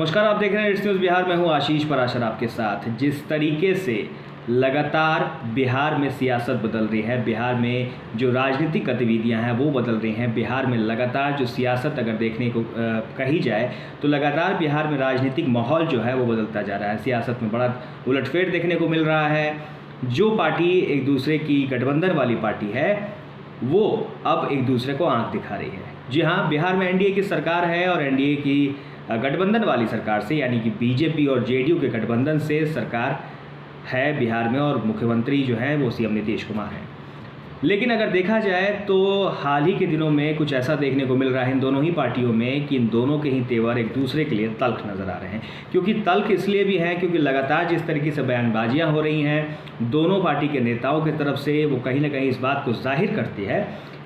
नमस्कार, आप देख रहे हैं इट्स न्यूज़ बिहार। मैं हूं आशीष पराशर आपके साथ। जिस तरीके से लगातार बिहार में सियासत बदल रही है, बिहार में जो राजनीतिक गतिविधियां हैं वो बदल रही हैं, बिहार में लगातार जो सियासत अगर देखने को कही जाए तो लगातार बिहार में राजनीतिक माहौल जो है वो बदलता जा रहा है। सियासत में बड़ा उलटफेर देखने को मिल रहा है। जो पार्टी एक दूसरे की गठबंधन वाली पार्टी है वो अब एक दूसरे को आंख दिखा रही है। जी हाँ, बिहार में एनडीए की सरकार है और एनडीए की गठबंधन वाली सरकार से यानी कि बीजेपी और जेडीयू के गठबंधन से सरकार है बिहार में और मुख्यमंत्री जो हैं वो सीएम नीतीश कुमार हैं। लेकिन अगर देखा जाए तो हाल ही के दिनों में कुछ ऐसा देखने को मिल रहा है इन दोनों ही पार्टियों में कि इन दोनों के ही तेवर एक दूसरे के लिए तल्ख नज़र आ रहे हैं। क्योंकि तल्ख इसलिए भी है क्योंकि लगातार जिस तरीके से बयानबाजियां हो रही हैं दोनों पार्टी के नेताओं की तरफ से, वो कहीं ना कहीं इस बात को जाहिर करती है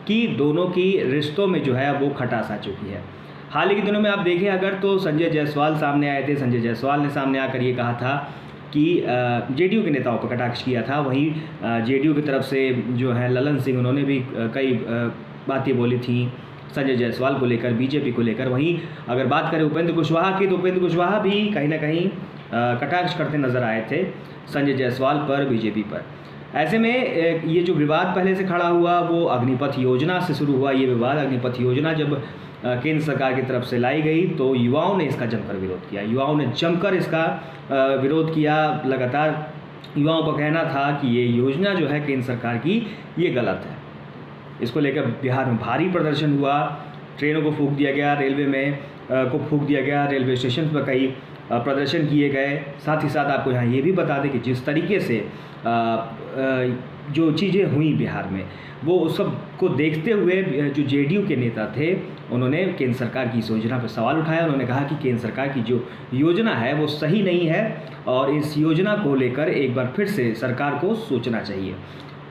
कि दोनों की रिश्तों में जो है वो खटास आ चुकी है। हाल ही के दिनों में आप देखें अगर तो संजय जायसवाल सामने आए थे। संजय जायसवाल ने सामने आकर ये कहा था कि जेडीयू के नेताओं पर कटाक्ष किया था। वहीं जेडीयू की तरफ से जो है ललन सिंह, उन्होंने भी कई बातें बोली थी संजय जायसवाल को लेकर, बीजेपी को लेकर। वहीं अगर बात करें उपेंद्र कुशवाहा की तो उपेंद्र कुशवाहा भी कहीं ना कहीं कटाक्ष करते नजर आए थे संजय जायसवाल पर, बीजेपी पर। ऐसे में ये जो विवाद पहले से खड़ा हुआ वो अग्निपथ योजना से शुरू हुआ। ये विवाद अग्निपथ योजना जब केंद्र सरकार की तरफ से लाई गई तो युवाओं ने इसका जमकर विरोध किया। युवाओं ने जमकर इसका विरोध किया। लगातार युवाओं का कहना था कि ये योजना जो है केंद्र सरकार की ये गलत है। इसको लेकर बिहार में भारी प्रदर्शन हुआ। ट्रेनों को फूंक दिया गया, रेलवे में को फूंक दिया गया, रेलवे स्टेशन पर कई प्रदर्शन किए गए। साथ ही साथ आपको यहाँ ये भी बता दें कि जिस तरीके से जो चीज़ें हुई बिहार में वो उस सब को देखते हुए जो जेडीयू के नेता थे उन्होंने केंद्र सरकार की इस योजना पर सवाल उठाया। उन्होंने कहा कि केंद्र सरकार की जो योजना है वो सही नहीं है और इस योजना को लेकर एक बार फिर से सरकार को सोचना चाहिए।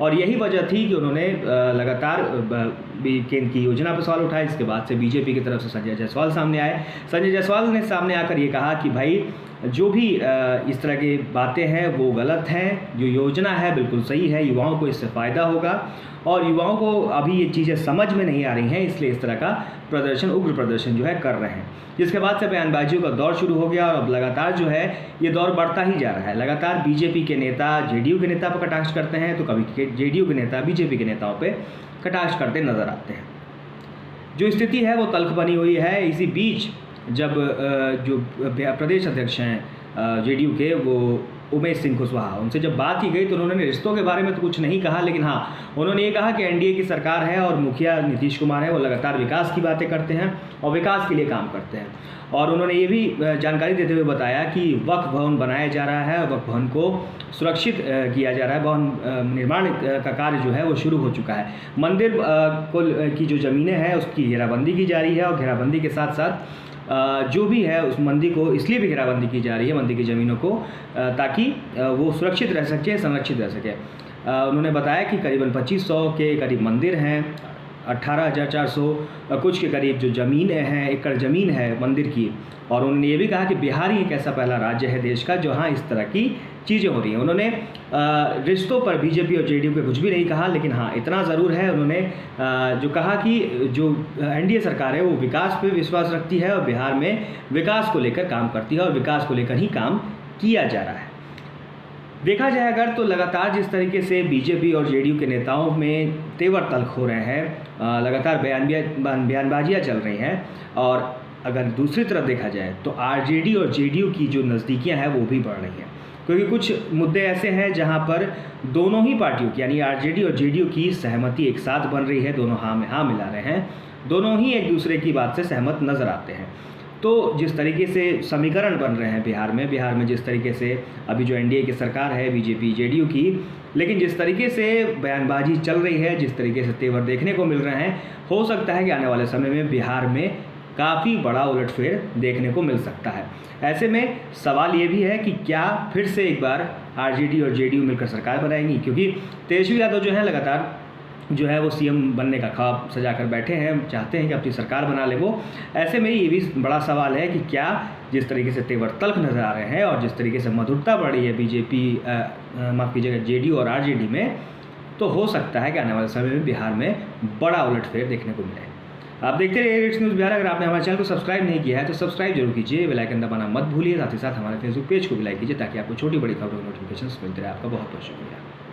और यही वजह थी कि उन्होंने लगातार केंद्र की योजना पर सवाल उठाया। इसके बाद से बीजेपी की तरफ से संजय जायसवाल सामने आए। संजय जायसवाल ने सामने आकर ये कहा कि भाई जो भी इस तरह की बातें हैं वो गलत हैं, जो योजना है बिल्कुल सही है, युवाओं को इससे फ़ायदा होगा और युवाओं को अभी ये चीज़ें समझ में नहीं आ रही हैं, इसलिए इस तरह का प्रदर्शन, उग्र प्रदर्शन जो है कर रहे हैं। जिसके बाद से बयानबाजियों का दौर शुरू हो गया और अब लगातार जो है ये दौर बढ़ता ही जा रहा है। लगातार बीजेपी के नेता जेडीयू के नेता पर कटाक्ष करते हैं तो कभी जेडीयू के नेता बीजेपी के नेताओं पर कटाक्ष करते नजर आते हैं। जो स्थिति है वो तल्ख बनी हुई है। इसी बीच जब जो प्रदेश अध्यक्ष हैं जेडीयू के वो उमेश सिंह कुशवाहा, उनसे जब बात की गई तो उन्होंने रिश्तों के बारे में तो कुछ नहीं कहा, लेकिन हाँ उन्होंने ये कहा कि एनडीए की सरकार है और मुखिया नीतीश कुमार है, वो लगातार विकास की बातें करते हैं और विकास के लिए काम करते हैं। और उन्होंने ये भी जानकारी देते हुए बताया कि वक्फ भवन बनाया जा रहा है, वक्फ भवन को सुरक्षित किया जा रहा है, भवन निर्माण का कार्य जो है वो शुरू हो चुका है। मंदिर की जो ज़मीनें हैं उसकी घेराबंदी की जा रही है और घेराबंदी के साथ साथ जो भी है उस मंदिर को इसलिए भी घेराबंदी की जा रही है मंदिर की ज़मीनों को ताकि वो सुरक्षित रह सके, संरक्षित रह सके। उन्होंने बताया कि करीबन 2500 के करीब मंदिर हैं, 18,400 कुछ के करीब जो ज़मीन है, एकड़ ज़मीन है मंदिर की। और उन्होंने ये भी कहा कि बिहार ही एक ऐसा पहला राज्य है देश का जहाँ इस तरह की चीज़ें हो रही हैं। उन्होंने रिश्तों पर बीजेपी और जेडीयू पे कुछ भी नहीं कहा, लेकिन हाँ इतना ज़रूर है उन्होंने जो कहा कि जो एनडीए सरकार है वो विकास पे विश्वास रखती है और बिहार में विकास को लेकर काम करती है और विकास को लेकर ही काम किया जा रहा है। देखा जाए अगर तो लगातार जिस तरीके से बीजेपी और जेडीयू के नेताओं में तेवर तल्ख हो रहे हैं, लगातार बयानबाजियाँ चल रही हैं। और अगर दूसरी तरफ देखा जाए तो आरजेडी और जेडीयू की जो नज़दीकियाँ हैं वो भी बढ़ रही हैं, क्योंकि कुछ मुद्दे ऐसे हैं जहां पर दोनों ही पार्टियों की यानी आरजेडी और जेडीयू की सहमति एक साथ बन रही है। दोनों हाँ में हाँ मिला रहे हैं, दोनों ही एक दूसरे की बात से सहमत नज़र आते हैं। तो जिस तरीके से समीकरण बन रहे हैं बिहार में जिस तरीके से अभी जो एनडीए की सरकार है बीजेपी जेडीयू की, लेकिन जिस तरीके से बयानबाजी चल रही है, जिस तरीके से तेवर देखने को मिल रहे हैं, हो सकता है कि आने वाले समय में बिहार में काफ़ी बड़ा उलटफेर देखने को मिल सकता है। ऐसे में सवाल ये भी है कि क्या फिर से एक बार आरजेडी और जेडीयू मिलकर सरकार बनाएंगी, क्योंकि तेजस्वी यादव जो है लगातार जो है वो सीएम बनने का ख्वाब सजाकर बैठे हैं, चाहते हैं कि अपनी सरकार बना ले वो। ऐसे में ये भी बड़ा सवाल है कि क्या जिस तरीके से तेवर तल्ख नज़र आ रहे हैं और जिस तरीके से मधुरता बढ़ी है बीजेपी माफ़ कीजिएगा जेडीयू और आरजेडी में, तो हो सकता है कि आने वाले समय में बिहार में बड़ा उलटफेर देखने को मिले। आप देखते रहिए रेट्स न्यूज़ बिहार। अगर आपने हमारे चैनल को सब्सक्राइब नहीं किया है तो सब्सक्राइब जरूर कीजिए, बेल आइकन दबाना मत भूलिए। साथ ही साथ हमारे फेसबुक पेज को भी लाइक कीजिए ताकि आपको छोटी बड़ी खबरों के नोटिफिकेशन मिलते रहे। आपका बहुत बहुत शुक्रिया।